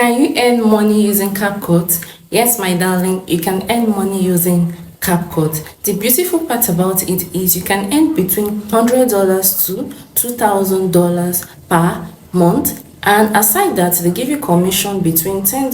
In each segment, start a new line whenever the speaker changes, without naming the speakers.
Can you earn money using CapCut? Yes, my darling, you can earn money using CapCut. The beautiful part about it is you can earn between $100 to $2,000 per month. And aside that, they give you commission between $10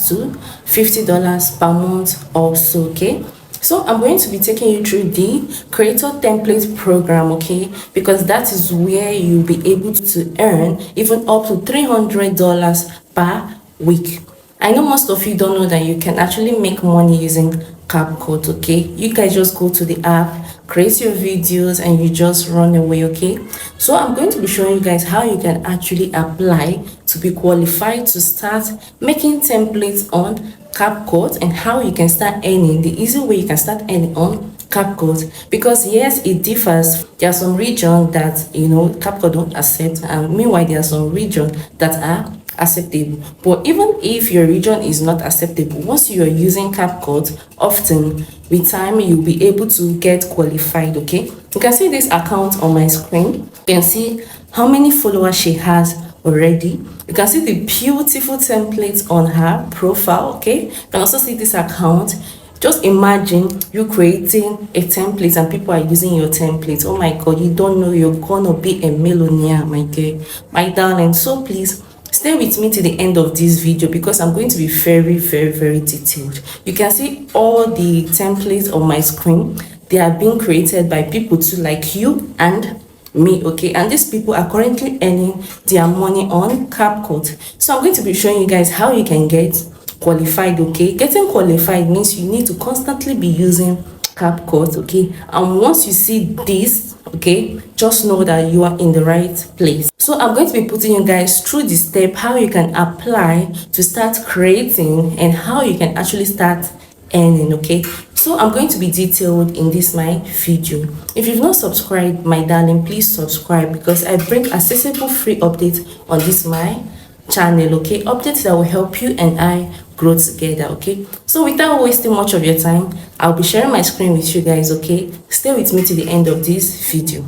to $50 per month also, okay? So I'm going to be taking you through the Creator Template program, okay? Because that is where you'll be able to earn even up to $300 per week. I know most of you don't know that you can actually make money using CapCut, okay? You guys just go to the app, create your videos, and you just run away, okay? So I'm going to be showing you guys how you can actually apply to be qualified to start making templates on CapCut and how you can start earning, the easy way you can start earning on CapCut. Because yes, it differs. There are some regions that CapCut don't accept, and meanwhile there are some regions that are acceptable. But even if your region is not acceptable, once you are using CapCut, often with time you'll be able to get qualified, okay? You can see this account on my screen. You can see how many followers she has already. You can see the beautiful templates on her profile, okay? You can also see this account. Just imagine you creating a template and people are using your template. Oh my god, you don't know you're gonna be a millionaire, my girl, my darling. So please stay with me to the end of this video because I'm going to be very detailed. You can see all the templates on my screen. They are being created by people too, like you and me, okay? And these people are currently earning their money on CapCut. So I'm going to be showing you guys how you can get qualified, okay? Getting qualified means you need to constantly be using CapCut, okay? And once you see this, okay, just know that you are in the right place. So I'm going to be putting you guys through the step how you can apply to start creating and how you can actually start earning, okay? So I'm going to be detailed in this my video. If you've not subscribed, my darling, please subscribe because I bring accessible free updates on this my channel, okay? Updates that will help you and I grow together, okay? So without wasting much of your time, I'll be sharing my screen with you guys, okay? Stay with me to the end of this video.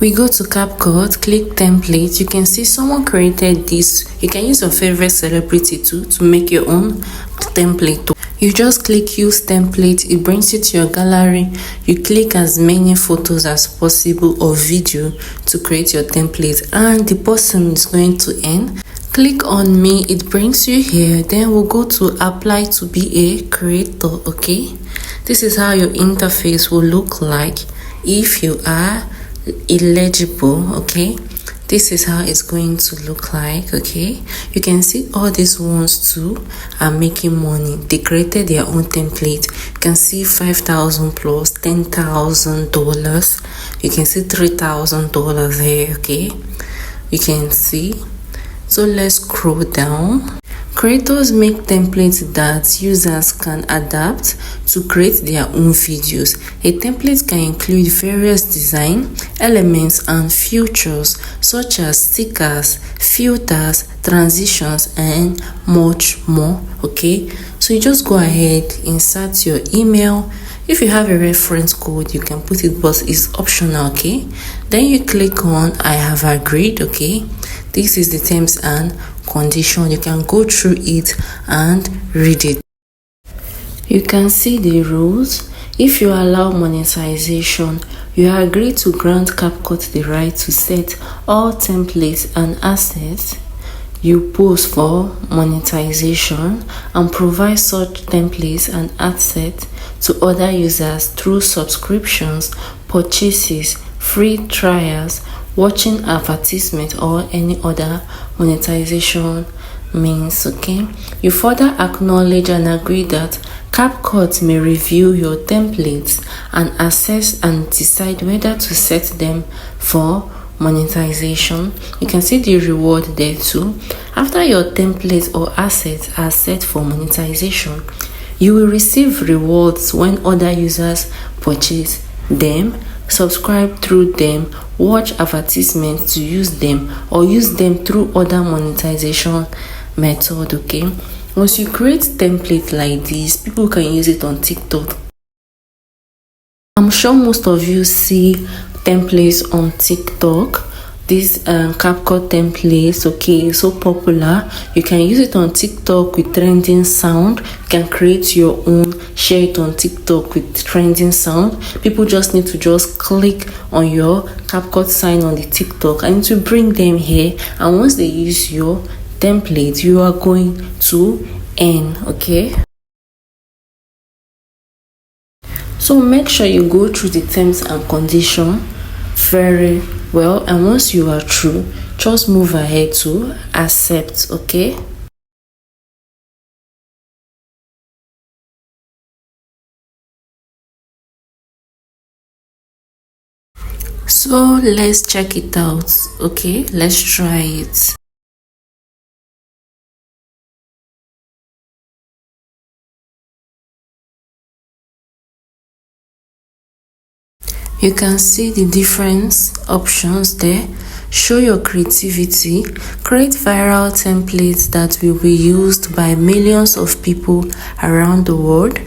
We go to CapCut, click template. You can see someone created this. You can use your favorite celebrity to make your own template. You just click use template. It brings you to your gallery. You click as many photos as possible or video to create your template, and the person is going to end. Click on me. It brings you here. Then we'll go to apply to be a creator, okay? This is how your interface will look like if you are eligible, okay? This is how it's going to look like, okay? You can see all these ones too are making money. They created their own template. You can see 5,000 plus $10,000. You can see $3,000 here, okay? You can see. So let's scroll down. Creators make templates that users can adapt to create their own videos. A template can include various design elements and features such as stickers, filters, transitions, and much more, okay? So you just go ahead, insert your email. If you have a reference code, you can put it, but it's optional, okay? Then you click on I have agreed, okay? This is the terms and condition. You can go through it and read it. You can see the rules. If you allow monetization, you agree to grant CapCut the right to set all templates and assets you post for monetization and provide such templates and assets to other users through subscriptions, purchases, free trials, watching advertisement, or any other monetization means, okay? You further acknowledge and agree that CapCut may review your templates and assess and decide whether to set them for monetization. You can see the reward there too. After your templates or assets are set for monetization, you will receive rewards when other users purchase them, subscribe through them, watch advertisements to use them, or use them through other monetization method, okay? Once you create template like this, people can use it on TikTok. I'm sure most of you see templates on TikTok. This CapCut templates, okay, is so popular. You can use it on TikTok with trending sound. You can create your own, share it on TikTok with trending sound. People just need to just click on your CapCut sign on the TikTok and to bring them here. And once they use your template, you are going to earn, okay? So make sure you go through the terms and conditions very well, and once you are through, just move ahead to accept, okay? So let's check it out, okay? Let's try it. You can see the different options there. Show your creativity, create viral templates that will be used by millions of people around the world,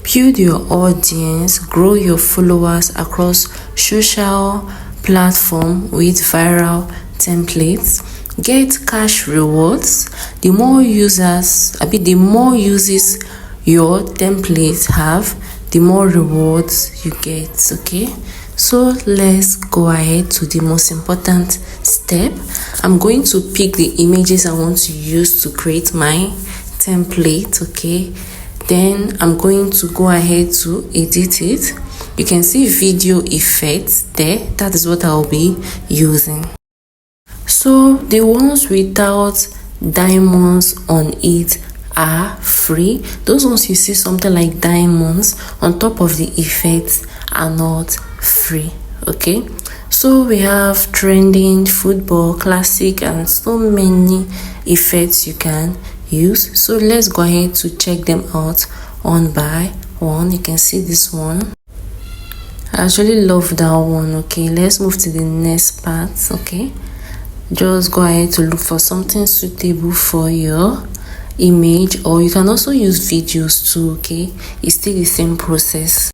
build your audience, grow your followers across social platform with viral templates, get cash rewards. The more users, the more uses your templates have, the more rewards you get, okay? So let's go ahead to the most important step. I'm going to pick the images I want to use to create my template, okay? Then I'm going to go ahead to edit it. You can see video effects there. That is what I'll be using. So the ones without diamonds on it are free. Those ones you see something like diamonds on top of the effects are not free, okay? So we have trending, football, classic, and so many effects you can use. So let's go ahead to check them out one by one. You can see this one. I actually love that one, okay? Let's move to the next part, okay? Just go ahead to look for something suitable for your image, or you can also use videos too, okay? It's still the same process.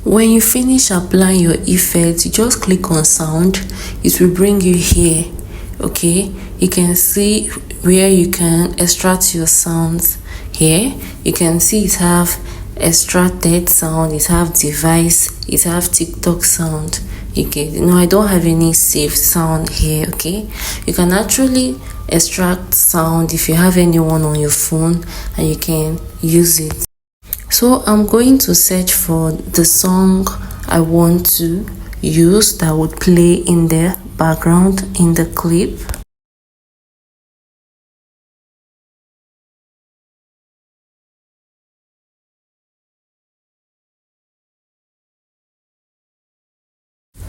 When you finish applying your effect, you just click on sound. It will bring you here. Okay, you can see where you can extract your sounds. Here you can see it have extracted sound, it have device, it have TikTok sound. Okay, no, I don't have any saved sound here. Okay, you can actually extract sound if you have anyone on your phone and you can use it. So I'm going to search for the song I want to use that would play in the background in the clip.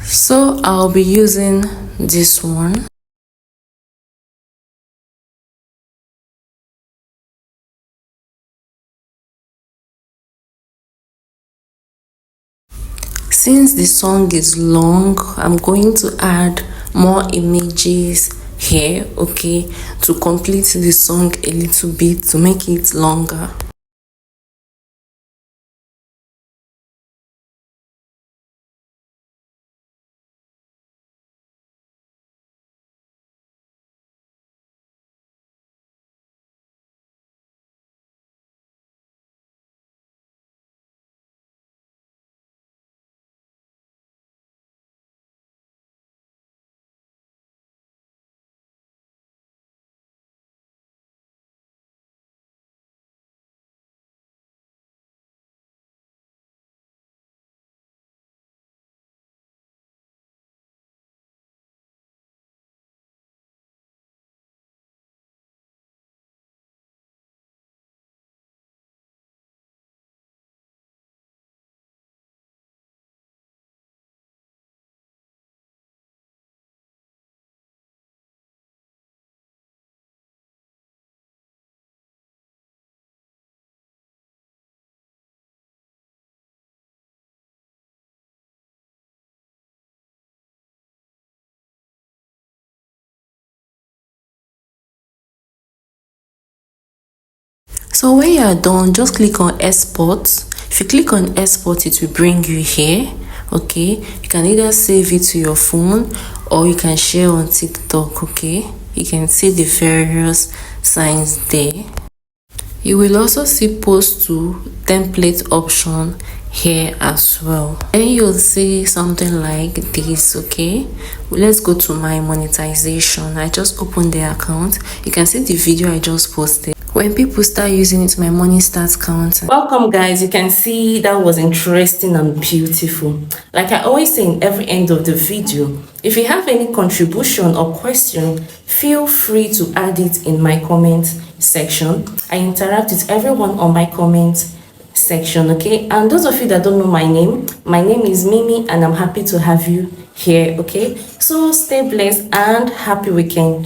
So I'll be using this one. Since the song is long, I'm going to add more images here, okay, to complete the song a little bit, to make it longer. So when you are done, just click on export. If you click on export, it will bring you here. Okay, you can either save it to your phone or you can share on TikTok. Okay, you can see the various signs there. You will also see post to template option here as well. Then you'll see something like this. Okay, let's go to my monetization. I just opened the account. You can see the video I just posted. When people start using it, my money starts counting. Welcome guys, you can see that was interesting and beautiful. Like I always say in every end of the video, if you have any contribution or question, feel free to add it in my comment section. I interact with everyone on my comment section, okay? And those of you that don't know my name is Mimi and I'm happy to have you here, okay? So stay blessed and happy weekend.